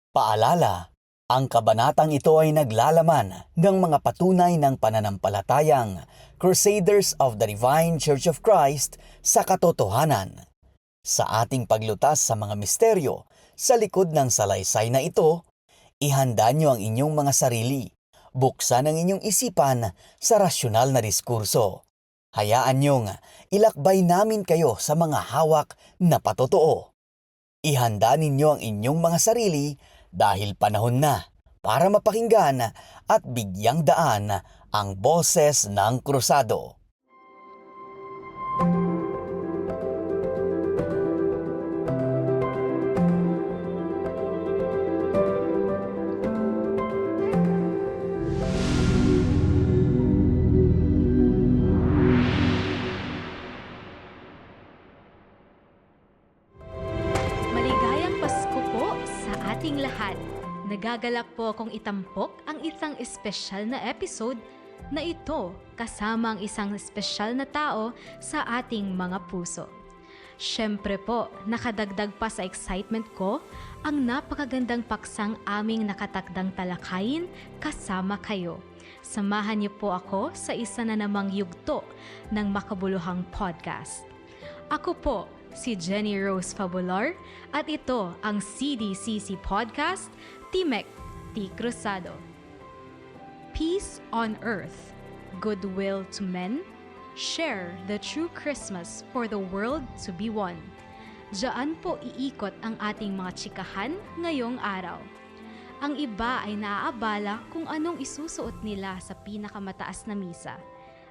Paalala, ang kabanatang ito ay naglalaman ng mga patunay ng pananampalatayang Crusaders of the Divine Church of Christ sa katotohanan. Sa ating paglutas sa mga misteryo sa likod ng salaysay na ito, ihanda niyo ang inyong mga sarili. Buksan ang inyong isipan sa rasyonal na diskurso. Hayaan niyong ilakbay namin kayo sa mga hawak na patotoo. Ihanda ninyo ang inyong mga sarili dahil panahon na para mapakinggan at bigyang daan ang boses ng krusado. Maligayang Pasko po sa ating lahat. Nagagalak po akong itampok ang isang espesyal na episode na ito kasama ang isang espesyal na tao sa ating mga puso. Siyempre po, nakadagdag pa sa excitement ko ang napakagandang paksang aming nakatakdang talakayin kasama kayo. Samahan niyo po ako sa isa na namang yugto ng makabuluhang podcast. Ako po si Jenny Rose Fabular at ito ang CDCC Podcast, Timek T. Cruzado. Peace on earth, goodwill to men, share the true Christmas for the world to be one. Diyan po iikot ang ating mga tsikahan ngayong araw. Ang iba ay naaabala kung anong isusuot nila sa pinakamataas na misa.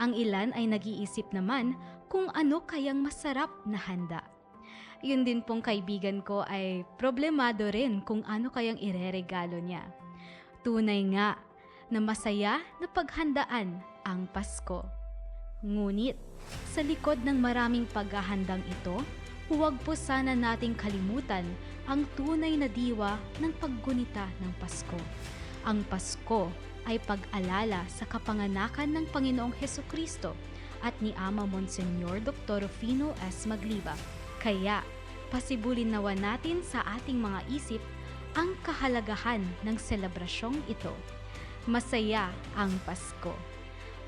Ang ilan ay nag-iisip naman kung ano kayang masarap na handa. Yun din pong kaibigan ko ay problemado rin kung ano kayang ireregalo niya. Tunay nga na masaya na paghandaan ang Pasko. Ngunit sa likod ng maraming paghahandang ito, huwag po sana nating kalimutan ang tunay na diwa ng paggunita ng Pasko. Ang Pasko ay pag-alala sa kapanganakan ng Panginoong Hesukristo at ni Ama Monsenyor Dr. Rufino S. Magliba. Kaya, pasibulin nawa natin sa ating mga isip ang kahalagahan ng selebrasyong ito. Masaya ang Pasko.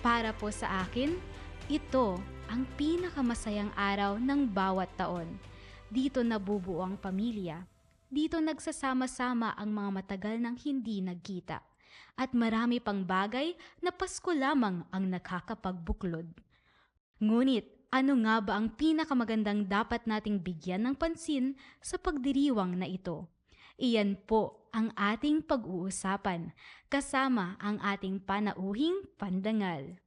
Para po sa akin, ito ang pinakamasayang araw ng bawat taon. Dito nabubuo ang pamilya. Dito nagsasama-sama ang mga matagal nang hindi nagkita. At marami pang bagay na Pasko lamang ang nakakapagbuklod. Ngunit, ano nga ba ang pinakamagandang dapat nating bigyan ng pansin sa pagdiriwang na ito? Iyan po ang ating pag-uusapan kasama ang ating panauhing pandangal.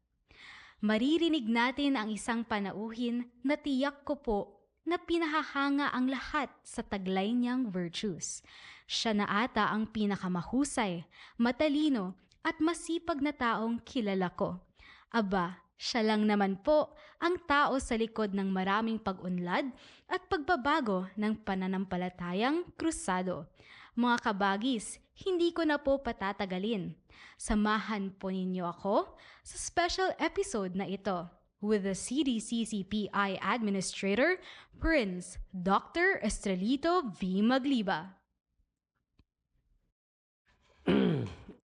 Maririnig natin ang isang panauhin na tiyak ko po na pinahahanga ang lahat sa taglay niyang virtues. Siya na ata ang pinakamahusay, matalino at masipag na taong kilala ko. Aba, siya lang naman po ang tao sa likod ng maraming pag-unlad at pagbabago ng pananampalatayang krusado. Mga kabagis, hindi ko na po patatagalin. Samahan po ninyo ako sa special episode na ito with the CDCCPI Administrator, Prince Dr. Estrelito V. Magliba.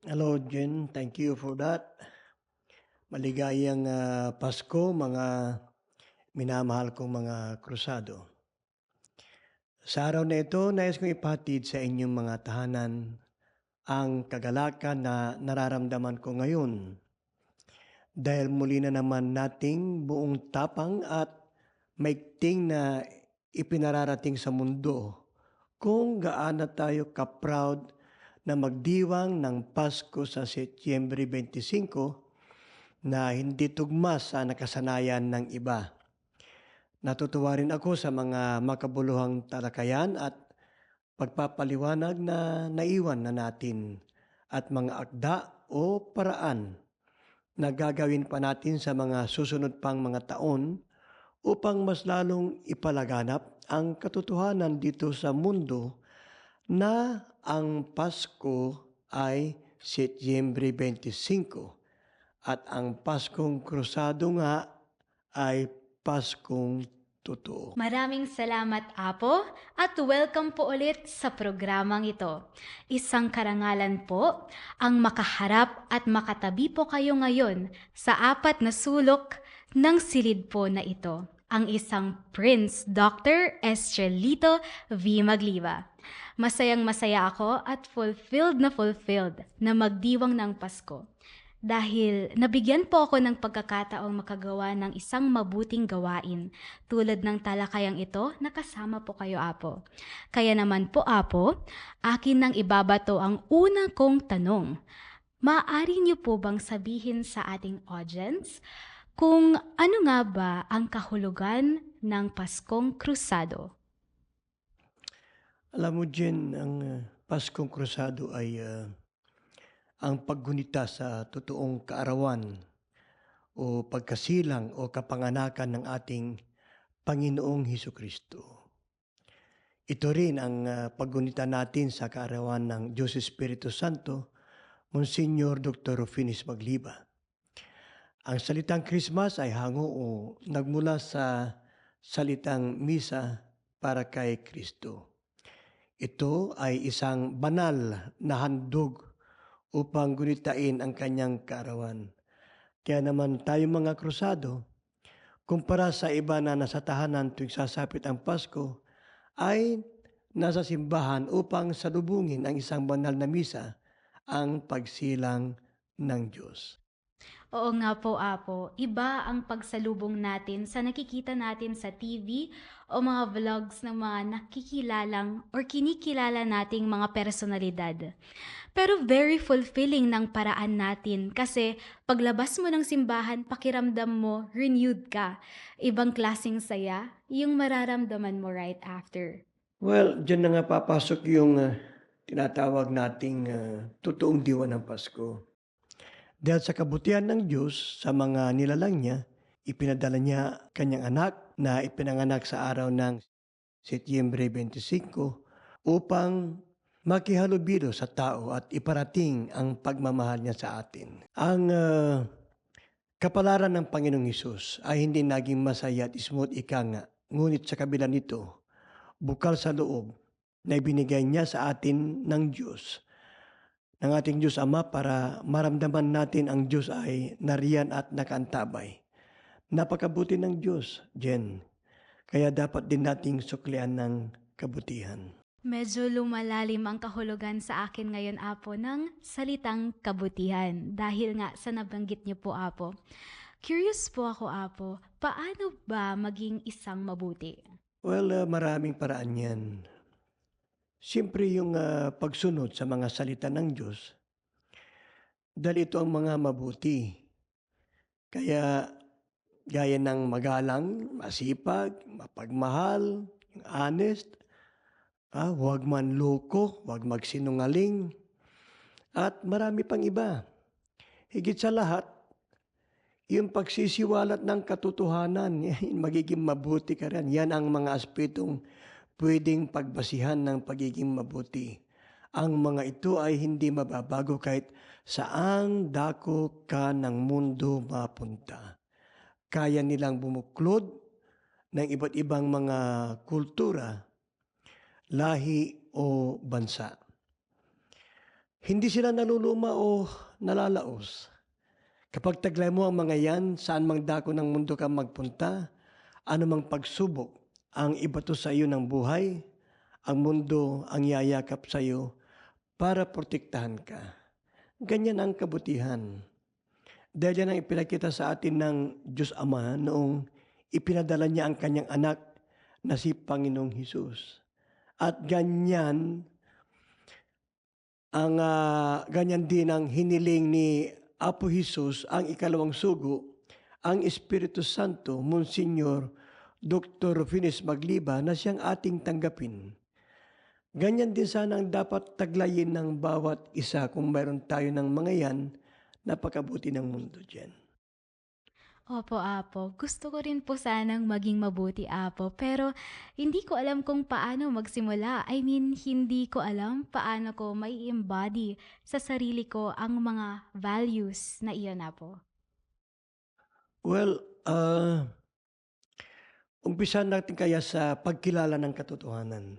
Hello, Jen. Thank you for that. Maligayang Pasko, mga minamahal kong mga krusado. Sa araw na ito, nais kong ipatid sa inyong mga tahanan ang kagalakan na nararamdaman ko ngayon. Dahil muli na naman nating buong tapang at maigting na ipinararating sa mundo kung gaano tayo ka-proud na magdiwang ng Pasko sa Setyembre 25 na hindi tugma sa nakasanayan ng iba. Natutuwa rin ako sa mga makabuluhang talakayan at pagpapaliwanag na naiwan na natin at mga akda o paraan na gagawin pa natin sa mga susunod pang mga taon upang mas lalong ipalaganap ang katotohanan dito sa mundo na ang Pasko ay Setyembre 25 at ang Paskong Krusado nga ay Paskong totoo. Maraming salamat, Apo, at welcome po ulit sa programang ito. Isang karangalan po ang makaharap at makatabi po kayo ngayon sa apat na sulok ng silid po na ito. Ang isang Prince Dr. Estrelito V. Magliba. Masayang masaya ako at fulfilled na magdiwang ng Pasko. Dahil nabigyan po ako ng pagkakataong makagawa ng isang mabuting gawain tulad ng talakayang ito na kasama po kayo, Apo. Kaya naman po, Apo, akin nang ibabato ang una kong tanong. Maaari niyo po bang sabihin sa ating audience kung ano nga ba ang kahulugan ng Paskong Krusado? Alam mo, Jen, ang Paskong Krusado ay ang paggunita sa totoong kaarawan o pagkasilang o kapanganakan ng ating Panginoong Hesukristo. Ito rin ang paggunita natin sa kaarawan ng Diyos Espiritu Santo, Monsignor Dr. Rufinis Magliba. Ang salitang Christmas ay hango o nagmula sa salitang misa para kay Kristo. Ito ay isang banal na handog upang gunitain ang kanyang kaarawan. Kaya naman tayo mga krusado, kumpara sa iba na nasa tahanan tuwing sasapit ang Pasko, ay nasa simbahan upang salubungin ang isang banal na misa, ang pagsilang ng Diyos. Oo nga po, Apo. Iba ang pagsalubong natin sa nakikita natin sa TV o mga vlogs ng mga nakikilalang or kinikilala nating mga personalidad. Pero very fulfilling ng paraan natin kasi paglabas mo ng simbahan, pakiramdam mo, renewed ka. Ibang klaseng saya, yung mararamdaman mo right after. Well, dyan na nga papasok yung tinatawag nating totoong diwa ng Pasko. Dahil sa kabutihan ng Diyos sa mga nilalang niya, ipinadala niya kanyang anak na ipinanganak sa araw ng Setyembre 25 upang makihalubilo sa tao at iparating ang pagmamahal niya sa atin. Ang kapalaran ng Panginoong Hesus ay hindi naging masaya at smooth ika nga. Ngunit sa kabila nito, bukal sa loob na ibinigay niya sa atin ng Diyos, ng ating Diyos Ama para maramdaman natin ang Diyos ay nariyan at nakaantabay. Napakabuti ng Diyos, Jen. Kaya dapat din nating suklian ng kabutihan. Medyo lumalalim ang kahulugan sa akin ngayon, Apo, ng salitang kabutihan. Dahil nga sa nabanggit niyo po, Apo. Curious po ako, Apo, paano ba maging isang mabuti? Well, maraming paraan yan. Siyempre yung pagsunod sa mga salita ng Diyos, dahil ito ang mga mabuti. Kaya gaya ng magalang, masipag, mapagmahal, honest, huwag manloko, huwag magsinungaling, at marami pang iba. Higit sa lahat, yung pagsisiwalat ng katotohanan, magiging mabuti ka rin. Yan ang mga aspetong pwedeng pagbasihan ng pagiging mabuti. Ang mga ito ay hindi mababago kahit saang dako ka ng mundo mapunta. Kaya nilang bumuklod ng iba't ibang mga kultura, lahi o bansa. Hindi sila naluluma o nalalaos. Kapag taglay mo ang mga yan, saan mang dako ng mundo ka magpunta, anumang pagsubok ang ibato sa iyo ng buhay, ang mundo ang yayakap sa iyo para protektahan ka. Ganyan ang kabutihan. Dahil yan ang ipinakita sa atin ng Diyos Ama noong ipinadala niya ang kanyang anak na si Panginoong Hesus. At ganyan din ang hiniling ni Apo Hesus, ang ikalawang sugo, ang Espiritu Santo, Monsignor Dr. Rufinis Magliba, na siyang ating tanggapin. Ganyan din sana ang dapat taglayin ng bawat isa kung mayroon tayo ng mga yan, napakabuti ng mundo dyan. Opo, Apo. Gusto ko rin po sanang maging mabuti, Apo. Pero hindi ko alam kung paano magsimula. I mean, hindi ko alam paano ko may embody sa sarili ko ang mga values na iyon, Apo. Well, Umpisahan natin kaya sa pagkilala ng katotohanan.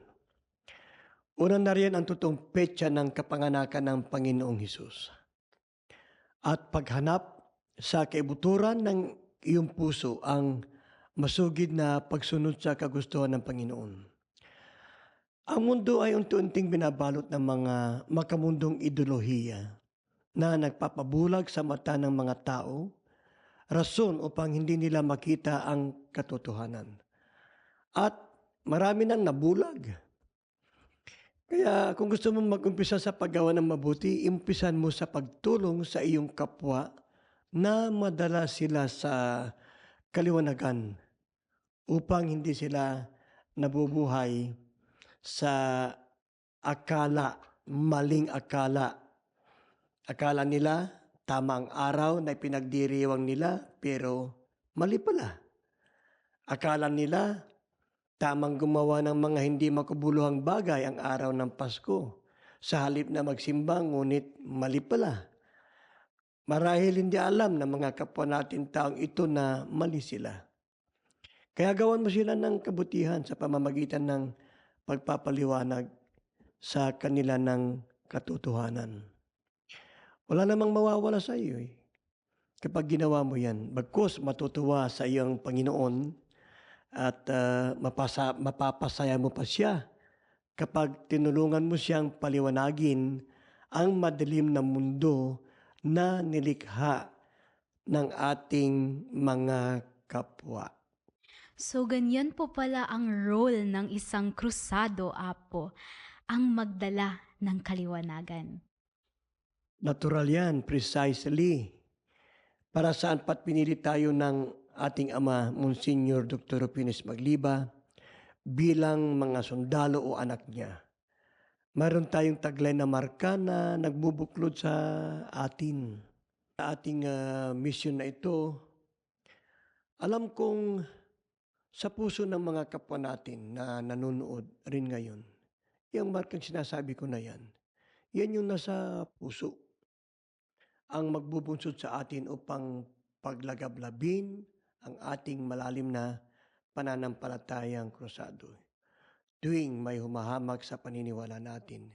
Una na riyan ang totoong petsa ng kapanganakan ng Panginoong Hesus. At paghanap sa kaibuturan ng iyong puso ang masugid na pagsunod sa kagustuhan ng Panginoon. Ang mundo ay unti-unting binabalot ng mga makamundong ideolohiya na nagpapabulag sa mata ng mga tao, rason upang hindi nila makita ang katotohanan. At marami nang nabulag. Kaya kung gusto mo mag-umpisa sa paggawa ng mabuti, umpisan mo sa pagtulong sa iyong kapwa na madala sila sa kaliwanagan upang hindi sila nabubuhay sa akala, maling akala. Akala nila tama ang araw na pinagdiriwang nila pero mali pala. Akala nila tamang gumawa ng mga hindi makabuluhang bagay ang araw ng Pasko. Sa halip na magsimba, ngunit mali pala. Marahil hindi alam ng mga kapwa natin taong ito na mali sila. Kaya gawan mo sila ng kabutihan sa pamamagitan ng pagpapaliwanag sa kanila ng katotohanan. Wala namang mawawala sa iyo kapag ginawa mo yan. Bagkus matutuwa sa iyong Panginoon at mapapasaya mo pa siya kapag tinulungan mo siyang paliwanagin ang madilim na mundo na nilikha ng ating mga kapwa. So ganyan po pala ang role ng isang krusado, Apo, ang magdala ng kaliwanagan. Natural yan, precisely. Para saan pat pinili tayo ng ating ama, Monsignor Dr. Rufines Magliba, bilang mga sundalo o anak niya. Mayroon tayong taglay na marka na nagbubuklod sa atin. Sa ating mission na ito, alam kong sa puso ng mga kapwa natin na nanonood rin ngayon, yung markang sinasabi ko na yan yung nasa puso. Ang magbubunsod sa atin upang paglagablabin ang ating malalim na pananampalatayang krusado. Tuwing may humahamak sa paniniwala natin,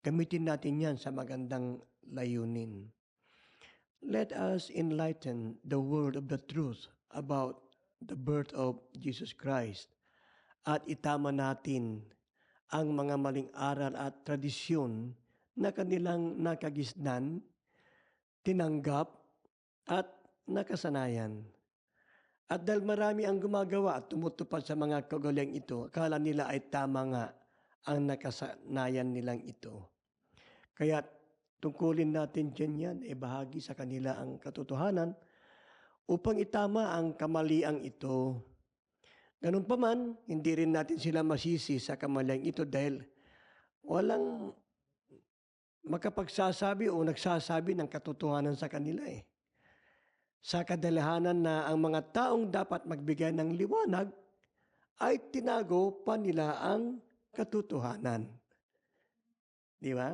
gamitin natin yan sa magandang layunin. Let us enlighten the world of the truth about the birth of Jesus Christ at itama natin ang mga maling aral at tradisyon na kanilang nakagisnan, tinanggap at nakasanayan. At dahil marami ang gumagawa at tumutupad sa mga kagaliang ito, akala nila ay tama nga ang nakasanayan nilang ito. Kaya tungkulin natin dyan yan, bahagi sa kanila ang katotohanan upang itama ang kamaliang ito. Ganun pa man, hindi rin natin sila masisi sa kamaliang ito dahil walang makapagsasabi o nagsasabi ng katotohanan sa kanila Sa kadalahanan na ang mga taong dapat magbigay ng liwanag ay tinago pa nila ang katotohanan. Di ba?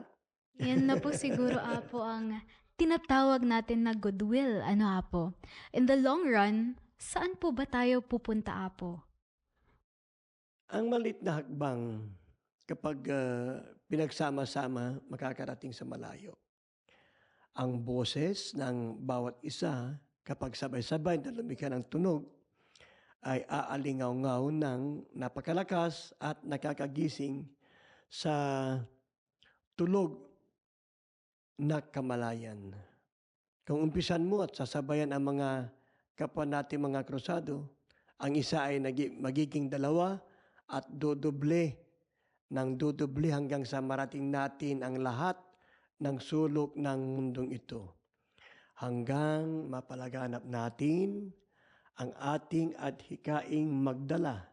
Yan na po siguro, Apo, ang tinatawag natin na goodwill, Apo. In the long run, saan po ba tayo pupunta, Apo? Ang maliit na hakbang kapag pinagsama-sama makakarating sa malayo. Ang boses ng bawat isa kapag sabay-sabay na lumikha ng tunog ay aalingaw-ngaw ng napakalakas at nakakagising sa tulog na kamalayan. Kung umpisan mo at sasabayan ang mga kapwa natin mga krusado, ang isa ay magiging dalawa at dodoble hanggang sa marating natin ang lahat ng sulok ng mundong ito. Hanggang mapalaganap natin ang ating adhikaing magdala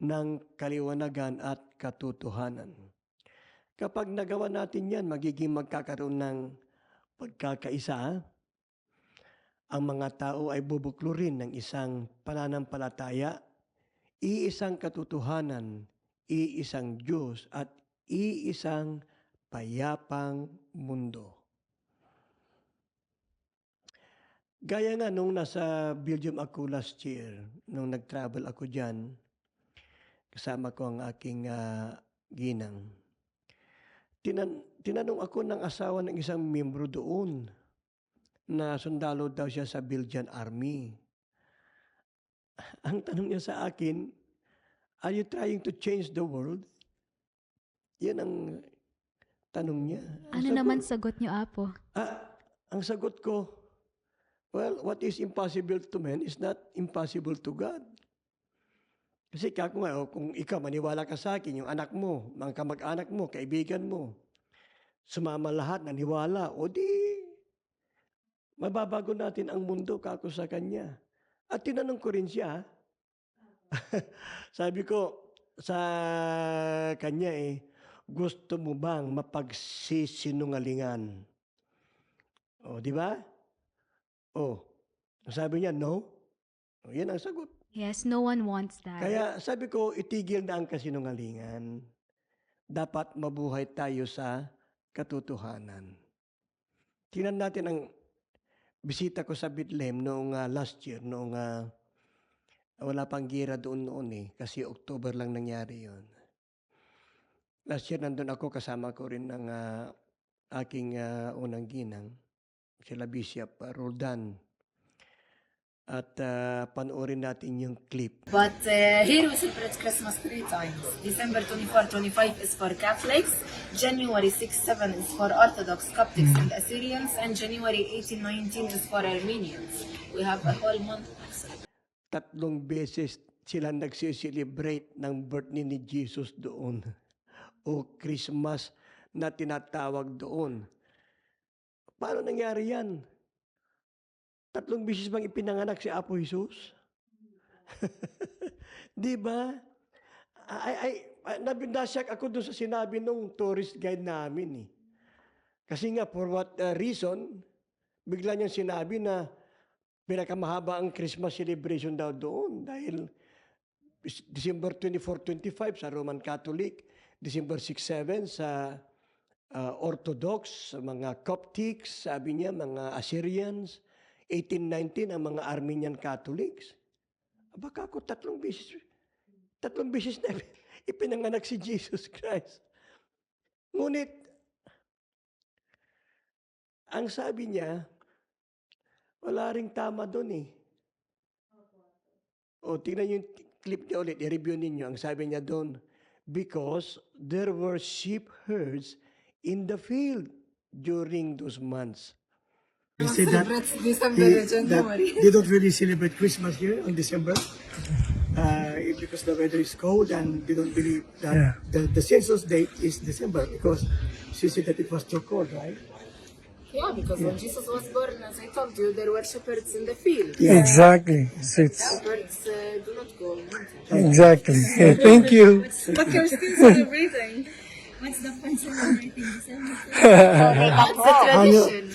ng kaliwanagan at katotohanan. Kapag nagawa natin yan, magiging magkakaroon ng pagkakaisa. Ang mga tao ay bubuklurin ng isang pananampalataya, iisang katotohanan, iisang Diyos at iisang payapang mundo. Gaya nga nung nasa Belgium ako last year, nung nag-travel ako diyan, kasama ko ang aking, ginang. Tinanong ako ng asawa ng isang miyembro doon na sundalo daw siya sa Belgian Army. Ang tanong niya sa akin, "Are you trying to change the world?" Yan ang tanong niya. Ano naman sagot niyo, Apo? Ang sagot ko, "Well, what is impossible to man is not impossible to God." Kasi kako nga, kung ikaw maniwala ka sa akin, yung anak mo, mga kamag-anak mo, kaibigan mo, sumama lahat, naniwala, o di, mababago natin ang mundo kako sa kanya. At tinanong ko rin siya, sabi ko sa kanya gusto mo bang mapagsisinungalingan? O, di ba? O, sabi niya, no. O, yan ang sagot. Yes, no one wants that. Kaya sabi ko, itigil na ang kasinungalingan. Dapat mabuhay tayo sa katotohanan. Tingnan natin ang bisita ko sa Bethlehem noong last year, noong wala pang gira doon kasi October lang nangyari yon. Last year nandun ako, kasama ko rin ng aking unang ginang, sila Bishop Roldan. At panoorin natin yung clip. But here we celebrate Christmas 3 times. December 24-25 is for Catholics, January 6-7 is for Orthodox, Coptics and Assyrians, and January 18-19 is for Armenians. We have a whole month. 3 beses sila nagsiselebrate ng birthday ni Jesus doon. O Christmas na tinatawag doon. Paano nangyari yan? 3 beses bang ipinanganak si Apo Jesus? Di ba? Nasyak ako doon sa sinabi nung tourist guide namin. Kasi nga, for what reason, bigla niyang sinabi na pinakamahaba ang Christmas celebration daw doon dahil December 24-25 sa Roman Catholic, December 6-7 sa Orthodox, sa mga Coptics, sabi niya, mga Assyrians, 18-19 ang mga Armenian Catholics. Baka ako 3 beses na ipinanganak si Jesus Christ. Ngunit, ang sabi niya, wala ring tama doon O, tingnan yung clip niya ulit, i-review ninyo. Ang sabi niya doon, because there were sheep herds in the field during those months. They say that December, January. they don't really celebrate Christmas here in December because the weather is cold and they don't believe that the census date is December because she said that it was too cold, right? Yeah, because when Jesus was born, as I told you, there were shepherds in the field. Exactly. So it's Shepherds do not go in winter. exactly. Yeah, thank you. But you're still celebrating. What's the point celebrating December? It's a tradition.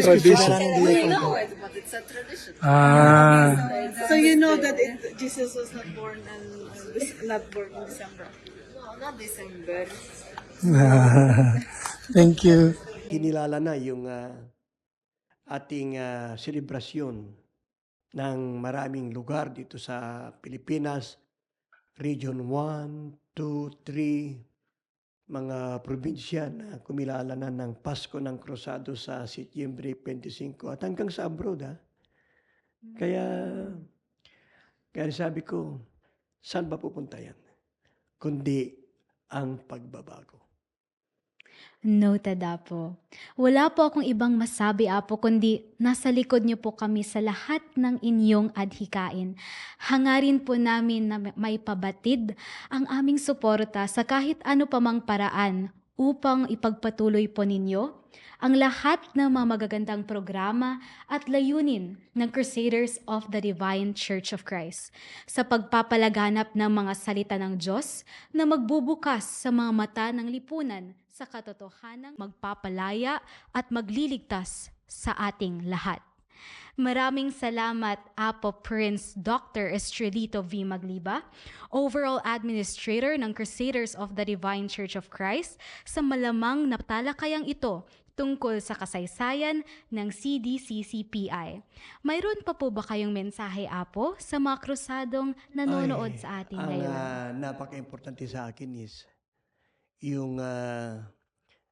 Tradition. We know it, but it's a tradition. Ah, So you know that Jesus was not born in December. No, not December. thank you. Kinilala na yung ating selebrasyon ng maraming lugar dito sa Pilipinas, Region 1, 2, 3, mga probinsya na kumilala na ng Pasko ng Krusado sa Setyembre 25 at hanggang sa abroad. Kaya sabi ko, saan ba pupunta yan? Kundi ang pagbabago. Noted, Apo. Wala po akong ibang masabi, Apo, kundi nasa likod niyo po kami sa lahat ng inyong adhikain. Hangarin po namin na may pabatid ang aming suporta sa kahit ano pa mang paraan upang ipagpatuloy po ninyo ang lahat ng mga magagandang programa at layunin ng Crusaders of the Divine Church of Christ sa pagpapalaganap ng mga salita ng Diyos na magbubukas sa mga mata ng lipunan sa katotohanang magpapalaya at magliligtas sa ating lahat. Maraming salamat, Apo Prince Dr. Estrelito V. Magliba, Overall Administrator ng Crusaders of the Divine Church of Christ, sa malamang na talakayang ito tungkol sa kasaysayan ng CDCCPI. Mayroon pa po ba kayong mensahe, Apo, sa mga krusadong nanonood sa atin ngayon? Ang napaka-importante sa akin is yung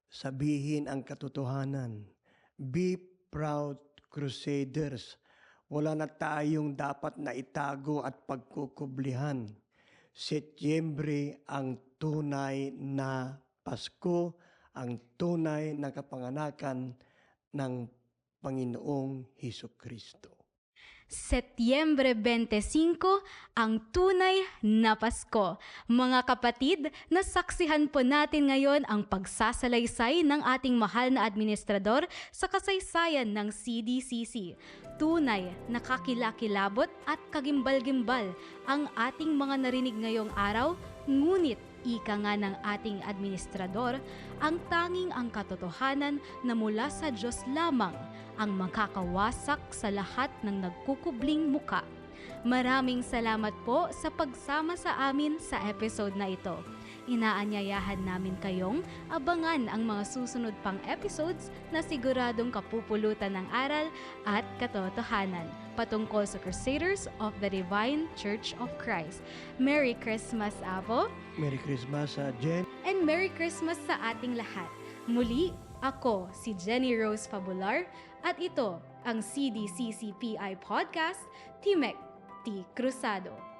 sabihin ang katotohanan. Be proud, Crusaders. Wala na tayong dapat na itago at pagkukublihan. Setyembre ang tunay na Pasko, ang tunay na kapanganakan ng Panginoong Hesukristo. Setyembre 25, ang tunay na Pasko. Mga kapatid, nasaksihan po natin ngayon ang pagsasalaysay ng ating mahal na administrador sa kasaysayan ng CDCC. Tunay, nakakilakilabot at kagimbal-gimbal ang ating mga narinig ngayong araw, ngunit ika nga ng ating administrador, ang tanging ang katotohanan na mula sa Diyos lamang ang makakawasak sa lahat ng nagkukubling muka. Maraming salamat po sa pagsama sa amin sa episode na ito. Inaanyayahan namin kayong abangan ang mga susunod pang episodes na siguradong kapupulutan ng aral at katotohanan patungkol sa Crusaders of the Divine Church of Christ. Merry Christmas, Apo! Merry Christmas, Jen. And Merry Christmas sa ating lahat. Muli, ako si Jenny Rose Fabular at ito ang CDCCPI Podcast, Timek T. Cruzado.